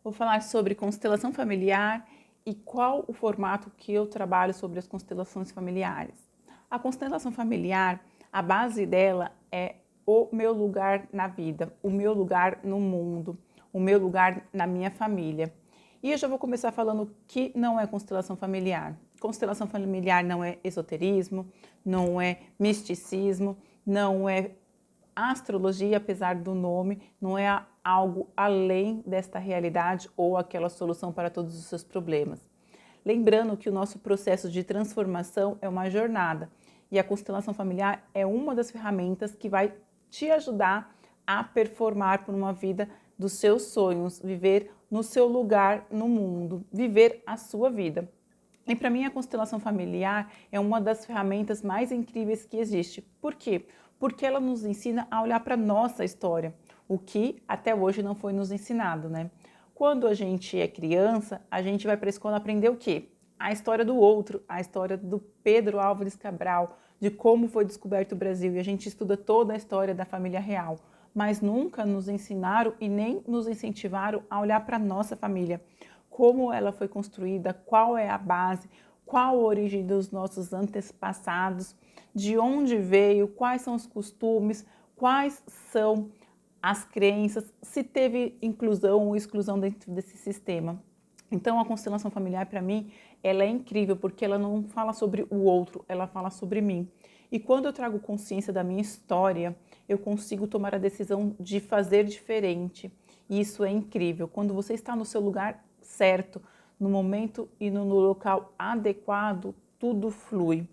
Vou falar sobre constelação familiar e qual o formato que eu trabalho sobre as constelações familiares. A constelação familiar, a base dela é o meu lugar na vida, o meu lugar no mundo, o meu lugar na minha família. E eu já vou começar falando o que não é constelação familiar. Constelação familiar não é esoterismo, não é misticismo, não é astrologia, apesar do nome, não é algo além desta realidade ou aquela solução para todos os seus problemas. Lembrando que o nosso processo de transformação é uma jornada e a constelação familiar é uma das ferramentas que vai te ajudar a performar por uma vida dos seus sonhos, viver no seu lugar no mundo, viver a sua vida. E para mim a constelação familiar é uma das ferramentas mais incríveis que existe. Por quê? Porque ela nos ensina a olhar para a nossa história, o que até hoje não foi nos ensinado, né? Quando a gente é criança, a gente vai para a escola aprender o quê? A história do outro, a história do Pedro Álvares Cabral, de como foi descoberto o Brasil, e a gente estuda toda a história da família real, mas nunca nos ensinaram e nem nos incentivaram a olhar para a nossa família, como ela foi construída, qual é a base, qual a origem dos nossos antepassados, de onde veio, quais são os costumes, quais são as crenças, se teve inclusão ou exclusão dentro desse sistema. Então a constelação familiar para mim, ela é incrível porque ela não fala sobre o outro, ela fala sobre mim. E quando eu trago consciência da minha história, eu consigo tomar a decisão de fazer diferente. E isso é incrível. Quando você está no seu lugar certo, no momento e no local adequado, tudo flui.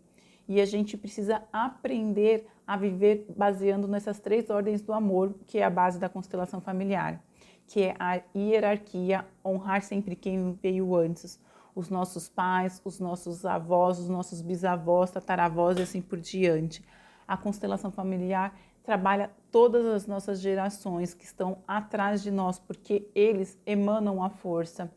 E a gente precisa aprender a viver baseando nessas três ordens do amor, que é a base da constelação familiar, que é a hierarquia, honrar sempre quem veio antes, os nossos pais, os nossos avós, os nossos bisavós, tataravós e assim por diante. A constelação familiar trabalha todas as nossas gerações que estão atrás de nós, porque eles emanam a força.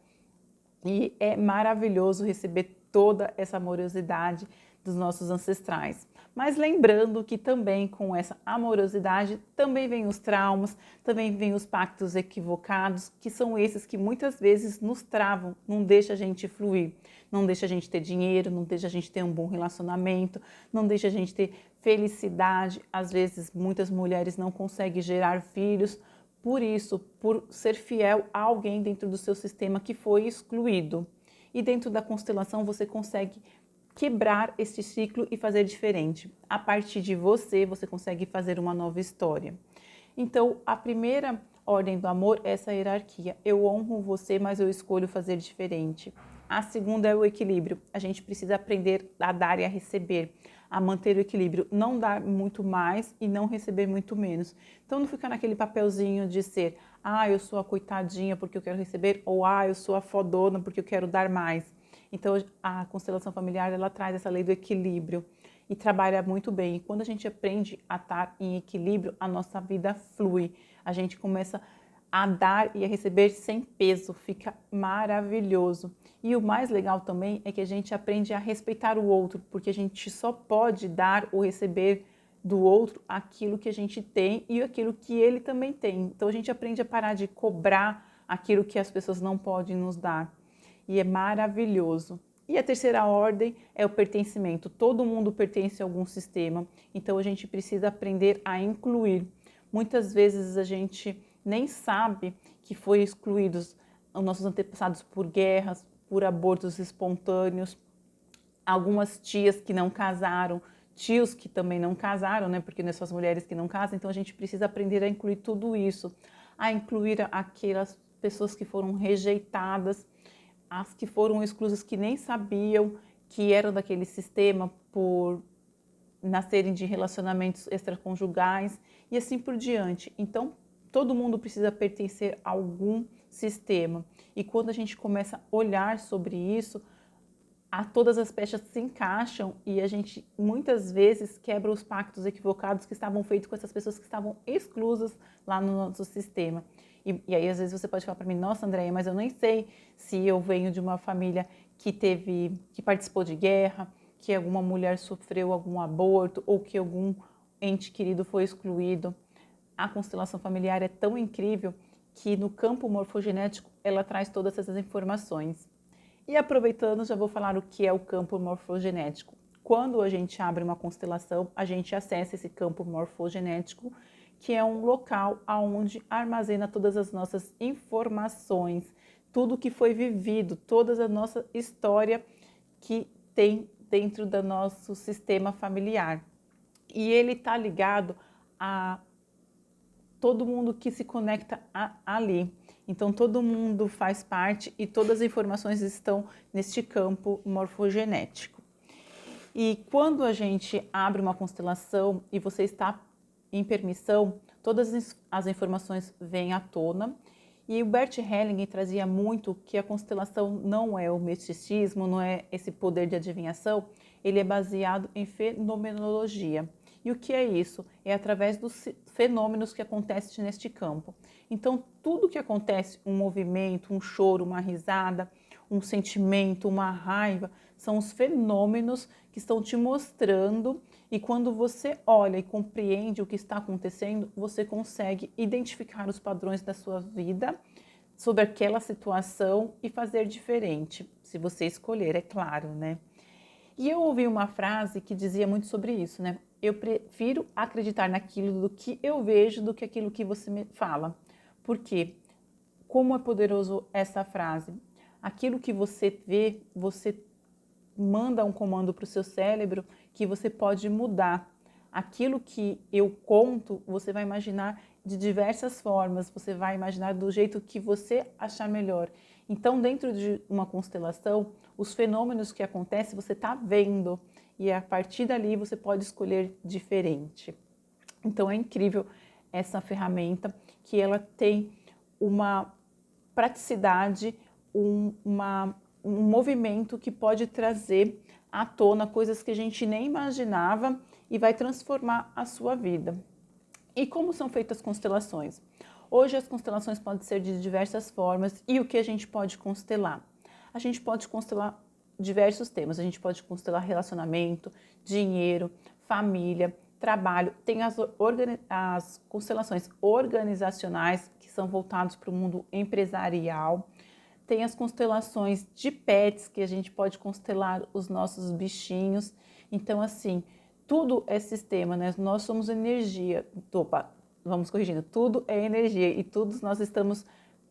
E é maravilhoso receber toda essa amorosidade dos nossos ancestrais. Mas lembrando que também com essa amorosidade também vem os traumas, também vem os pactos equivocados, que são esses que muitas vezes nos travam, não deixa a gente fluir, não deixa a gente ter dinheiro, não deixa a gente ter um bom relacionamento, não deixa a gente ter felicidade. Às vezes muitas mulheres não conseguem gerar filhos, por isso, por ser fiel a alguém dentro do seu sistema que foi excluído. E dentro da constelação você consegue quebrar este ciclo e fazer diferente. A partir de você, você consegue fazer uma nova história. Então, a primeira ordem do amor é essa hierarquia. Eu honro você, mas eu escolho fazer diferente. A segunda é o equilíbrio. A gente precisa aprender a dar e a receber, a manter o equilíbrio, não dar muito mais e não receber muito menos. Então não ficar naquele papelzinho de ser, eu sou a coitadinha porque eu quero receber, ou eu sou a fodona porque eu quero dar mais. Então a constelação familiar, ela traz essa lei do equilíbrio e trabalha muito bem. E quando a gente aprende a estar em equilíbrio, a nossa vida flui. A gente começa a dar e a receber sem peso, fica maravilhoso. E o mais legal também é que a gente aprende a respeitar o outro, porque a gente só pode dar ou receber do outro aquilo que a gente tem e aquilo que ele também tem. Então a gente aprende a parar de cobrar aquilo que as pessoas não podem nos dar. E é maravilhoso. E a terceira ordem é o pertencimento. Todo mundo pertence a algum sistema, então a gente precisa aprender a incluir. Muitas vezes a gente nem sabe que foi excluídos os nossos antepassados por guerras, por abortos espontâneos, algumas tias que não casaram, tios que também não casaram, né? Porque não são as mulheres que não casam, então a gente precisa aprender a incluir tudo isso, a incluir aquelas pessoas que foram rejeitadas, as que foram exclusas que nem sabiam que eram daquele sistema por nascerem de relacionamentos extraconjugais e assim por diante. Então, todo mundo precisa pertencer a algum sistema. E quando a gente começa a olhar sobre isso, todas as peças se encaixam e a gente muitas vezes quebra os pactos equivocados que estavam feitos com essas pessoas que estavam exclusas lá no nosso sistema. E aí às vezes você pode falar para mim, nossa Andréia, mas eu nem sei se eu venho de uma família que participou de guerra, que alguma mulher sofreu algum aborto ou que algum ente querido foi excluído. A constelação familiar é tão incrível que no campo morfogenético ela traz todas essas informações. E aproveitando, já vou falar o que é o campo morfogenético. Quando a gente abre uma constelação, a gente acessa esse campo morfogenético, que é um local onde armazena todas as nossas informações, tudo que foi vivido, toda a nossa história que tem dentro do nosso sistema familiar. E ele está ligado a todo mundo que se conecta ali. Então, todo mundo faz parte e todas as informações estão neste campo morfogenético. E quando a gente abre uma constelação e você está em permissão, todas as informações vêm à tona. E o Bert Hellinger trazia muito que a constelação não é o misticismo, não é esse poder de adivinhação, ele é baseado em fenomenologia. E o que é isso? É através dos fenômenos que acontecem neste campo. Então, tudo que acontece, um movimento, um choro, uma risada, um sentimento, uma raiva, são os fenômenos que estão te mostrando, e quando você olha e compreende o que está acontecendo, você consegue identificar os padrões da sua vida sobre aquela situação e fazer diferente, se você escolher, é claro, né? E eu ouvi uma frase que dizia muito sobre isso, né? Eu prefiro acreditar naquilo do que eu vejo do que aquilo que você me fala. Por quê? Como é poderoso essa frase? Aquilo que você vê, você manda um comando para o seu cérebro que você pode mudar. Aquilo que eu conto, você vai imaginar de diversas formas, você vai imaginar do jeito que você achar melhor. Então, dentro de uma constelação, os fenômenos que acontecem, você está vendo, e a partir dali você pode escolher diferente. Então, é incrível essa ferramenta, que ela tem uma praticidade, um movimento que pode trazer à tona coisas que a gente nem imaginava e vai transformar a sua vida. E como são feitas as constelações? Hoje as constelações podem ser de diversas formas, e o que a gente pode constelar? A gente pode constelar diversos temas, a gente pode constelar relacionamento, dinheiro, família, trabalho. Tem as constelações organizacionais, que são voltadas para o mundo empresarial. Tem as constelações de pets, que a gente pode constelar os nossos bichinhos. Então, assim, tudo é sistema, né? Nós somos energia. Opa, vamos corrigindo. Tudo é energia e todos nós estamos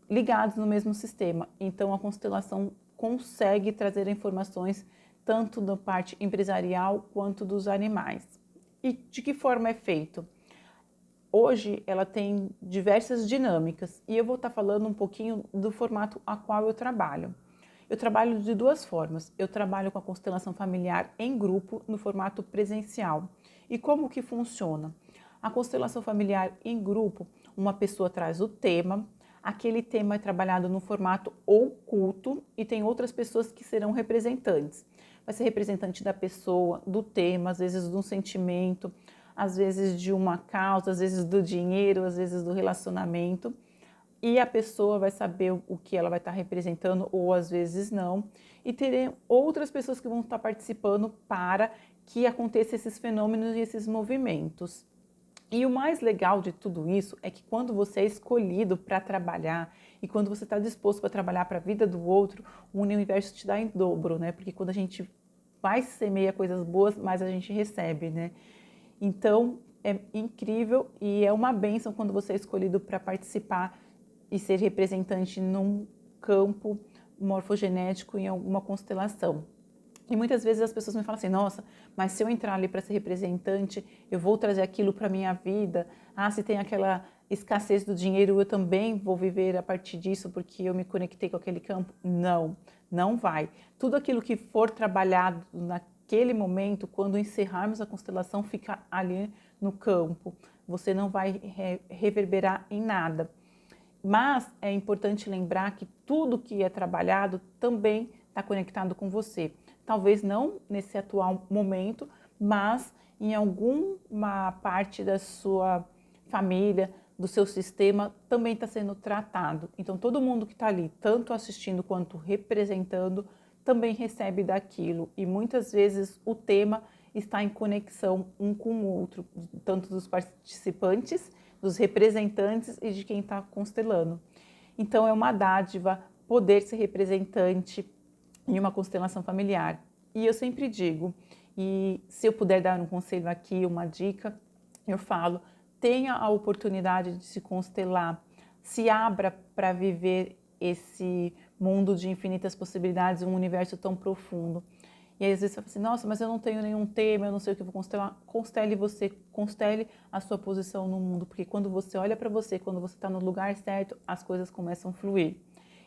ligados no mesmo sistema. Então, a constelação consegue trazer informações tanto da parte empresarial quanto dos animais. E de que forma é feito? Hoje ela tem diversas dinâmicas e eu vou estar falando um pouquinho do formato a qual eu trabalho. Eu trabalho de duas formas. Eu trabalho com a constelação familiar em grupo no formato presencial. E como que funciona? A constelação familiar em grupo, uma pessoa traz o tema, aquele tema é trabalhado no formato oculto e tem outras pessoas que serão representantes. Vai ser representante da pessoa, do tema, às vezes de um sentimento, às vezes de uma causa, às vezes do dinheiro, às vezes do relacionamento. E a pessoa vai saber o que ela vai estar representando ou às vezes não. E terem outras pessoas que vão estar participando para que aconteçam esses fenômenos e esses movimentos. E o mais legal de tudo isso é que quando você é escolhido para trabalhar e quando você está disposto para trabalhar para a vida do outro, o universo te dá em dobro, né? Porque quando a gente mais semeia coisas boas, mais a gente recebe, né? Então, é incrível e é uma bênção quando você é escolhido para participar e ser representante num campo morfogenético em alguma constelação. E muitas vezes as pessoas me falam assim, nossa, mas se eu entrar ali para ser representante, eu vou trazer aquilo para a minha vida. Ah, se tem aquela escassez do dinheiro, eu também vou viver a partir disso porque eu me conectei com aquele campo. Não, não vai. Tudo aquilo que for trabalhado naquele momento, quando encerrarmos a constelação, fica ali no campo. Você não vai reverberar em nada. Mas é importante lembrar que tudo que é trabalhado também está conectado com você. Talvez não nesse atual momento, mas em alguma parte da sua família, do seu sistema, também está sendo tratado. Então, todo mundo que está ali, tanto assistindo quanto representando, também recebe daquilo. E muitas vezes o tema está em conexão um com o outro, tanto dos participantes, dos representantes e de quem está constelando. Então é uma dádiva poder ser representante em uma constelação familiar. E eu sempre digo, e se eu puder dar um conselho aqui, uma dica, eu falo, tenha a oportunidade de se constelar, se abra para viver esse mundo de infinitas possibilidades, um universo tão profundo. E aí, às vezes você fala assim, nossa, mas eu não tenho nenhum tema, eu não sei o que eu vou constelar. Constele você, constele a sua posição no mundo, porque quando você olha para você, quando você está no lugar certo, as coisas começam a fluir.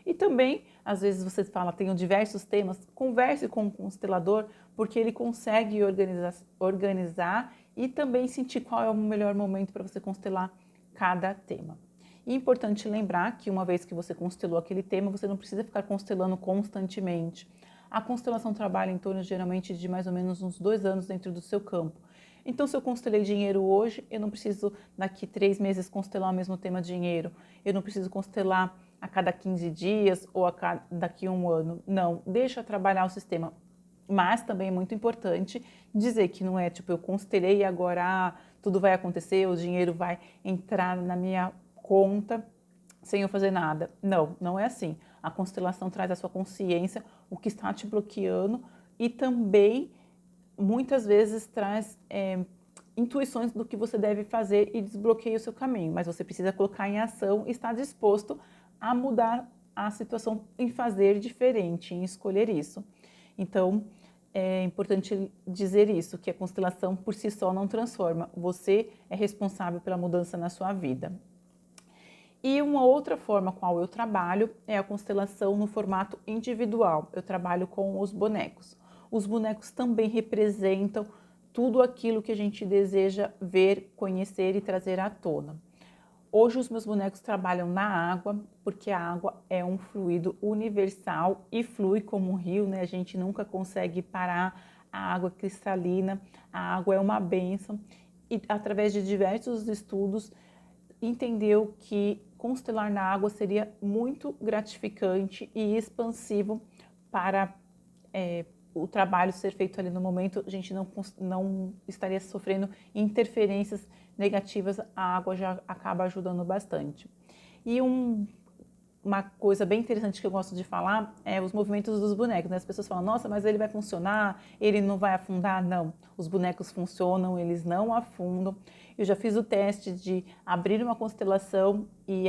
E também, às vezes você fala, tenho diversos temas, converse com o constelador, porque ele consegue organizar e também sentir qual é o melhor momento para você constelar cada tema. E é importante lembrar que uma vez que você constelou aquele tema, você não precisa ficar constelando constantemente. A constelação trabalha em torno, geralmente, de mais ou menos uns 2 anos dentro do seu campo. Então, se eu constelei dinheiro hoje, eu não preciso daqui 3 meses constelar o mesmo tema dinheiro. Eu não preciso constelar a cada 15 dias ou daqui a um ano. Não, deixa trabalhar o sistema. Mas também é muito importante dizer que não é tipo, eu constelei e agora tudo vai acontecer, o dinheiro vai entrar na minha conta sem eu fazer nada. Não, não é assim. A constelação traz a sua consciência, o que está te bloqueando e também muitas vezes traz intuições do que você deve fazer e desbloqueia o seu caminho, mas você precisa colocar em ação e estar disposto a mudar a situação, em fazer diferente, em escolher isso. Então, é importante dizer isso, que a constelação por si só não transforma, você é responsável pela mudança na sua vida. E uma outra forma com a qual eu trabalho é a constelação no formato individual. Eu trabalho com os bonecos. Os bonecos também representam tudo aquilo que a gente deseja ver, conhecer e trazer à tona. Hoje os meus bonecos trabalham na água, porque a água é um fluido universal e flui como um rio, né? A gente nunca consegue parar a água cristalina, a água é uma bênção. E através de diversos estudos, entendeu que constelar na água seria muito gratificante e expansivo para o trabalho ser feito ali no momento, a gente não estaria sofrendo interferências negativas, a água já acaba ajudando bastante. E uma coisa bem interessante que eu gosto de falar é os movimentos dos bonecos, né? As pessoas falam, nossa, mas ele vai funcionar, ele não vai afundar? Não, os bonecos funcionam, eles não afundam. Eu já fiz o teste de abrir uma constelação e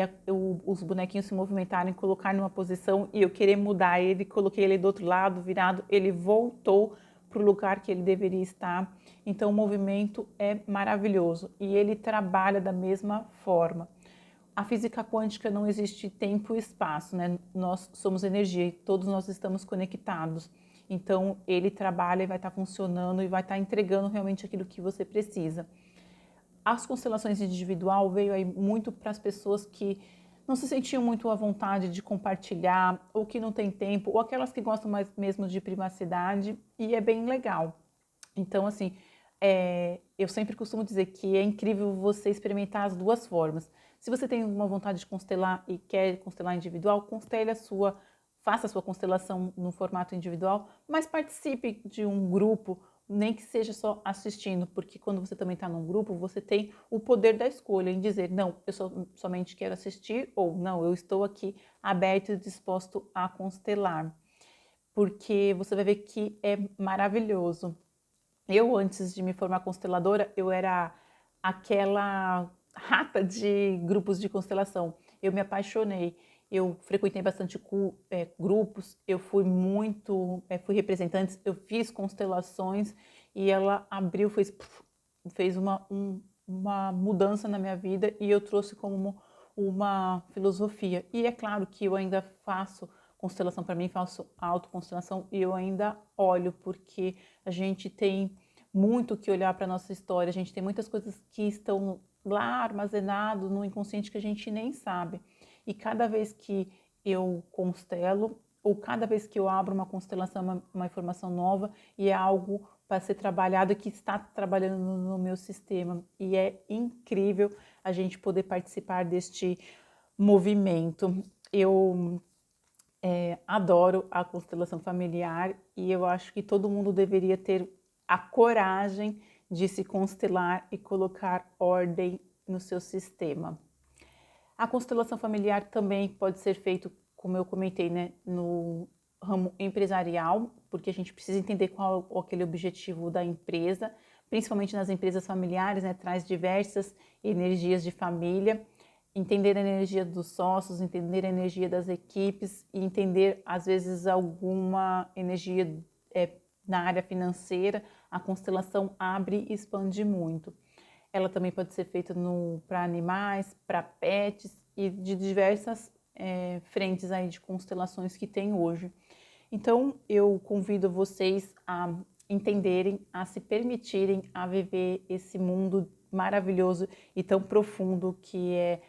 os bonequinhos se movimentarem, colocar numa posição e eu querer mudar ele, coloquei ele do outro lado, virado, ele voltou para o lugar que ele deveria estar. Então o movimento é maravilhoso e ele trabalha da mesma forma. A física quântica não existe tempo e espaço, né? Nós somos energia e todos nós estamos conectados. Então ele trabalha e vai estar funcionando e vai estar entregando realmente aquilo que você precisa. As constelações individual veio aí muito para as pessoas que não se sentiam muito à vontade de compartilhar, ou que não tem tempo, ou aquelas que gostam mais mesmo de privacidade, e é bem legal. Então, assim, eu sempre costumo dizer que é incrível você experimentar as duas formas. Se você tem uma vontade de constelar e quer constelar individual, constele faça a sua constelação no formato individual, mas participe de um grupo, nem que seja só assistindo, porque quando você também está num grupo, você tem o poder da escolha em dizer, não, eu somente quero assistir, ou não, eu estou aqui aberto e disposto a constelar, porque você vai ver que é maravilhoso. Eu, antes de me formar consteladora, eu era aquela rata de grupos de constelação. Eu me apaixonei. Eu frequentei bastante grupos, eu fui fui representante, eu fiz constelações e ela abriu, fez uma mudança na minha vida e eu trouxe como uma filosofia. E é claro que eu ainda faço constelação para mim, faço autoconstelação e eu ainda olho, porque a gente tem muito que olhar para a nossa história, a gente tem muitas coisas que estão lá armazenadas no inconsciente que a gente nem sabe. E cada vez que eu constelo, ou cada vez que eu abro uma constelação, uma informação nova, e é algo para ser trabalhado que está trabalhando no meu sistema. E é incrível a gente poder participar deste movimento. Eu adoro a constelação familiar e eu acho que todo mundo deveria ter a coragem de se constelar e colocar ordem no seu sistema. A constelação familiar também pode ser feito, como eu comentei, né, no ramo empresarial, porque a gente precisa entender qual é aquele objetivo da empresa, principalmente nas empresas familiares, né, traz diversas energias de família, entender a energia dos sócios, entender a energia das equipes e entender, às vezes, alguma energia na área financeira. A constelação abre e expande muito. Ela também pode ser feita para animais, para pets e de diversas frentes aí de constelações que tem hoje. Então, eu convido vocês a entenderem, a se permitirem a viver esse mundo maravilhoso e tão profundo que é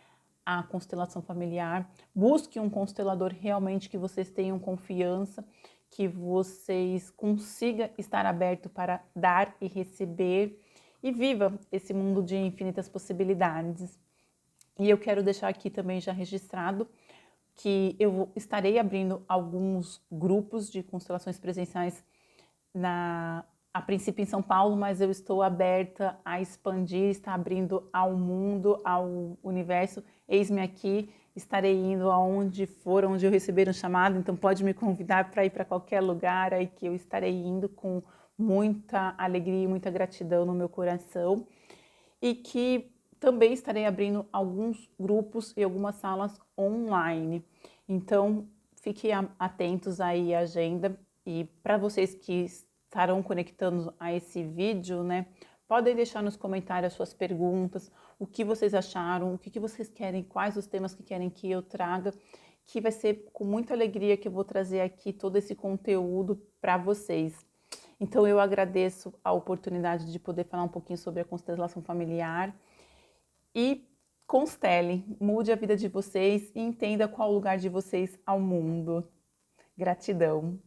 a constelação familiar. Busque um constelador realmente que vocês tenham confiança, que vocês consigam estar aberto para dar e receber e viva esse mundo de infinitas possibilidades. E eu quero deixar aqui também já registrado que eu estarei abrindo alguns grupos de constelações presenciais a princípio em São Paulo, mas eu estou aberta a expandir, está abrindo ao mundo, ao universo. Eis-me aqui, estarei indo aonde for, onde eu receber um chamado, então pode me convidar para ir para qualquer lugar aí que eu estarei indo com muita alegria e muita gratidão no meu coração. E que também estarei abrindo alguns grupos e algumas salas online. Então, fiquem atentos aí à agenda. E para vocês que estarão conectando a esse vídeo, né, podem deixar nos comentários suas perguntas, o que vocês acharam, o que vocês querem, quais os temas que querem que eu traga, que vai ser com muita alegria que eu vou trazer aqui todo esse conteúdo para vocês. Então eu agradeço a oportunidade de poder falar um pouquinho sobre a constelação familiar e constelem, mude a vida de vocês e entenda qual o lugar de vocês ao mundo. Gratidão.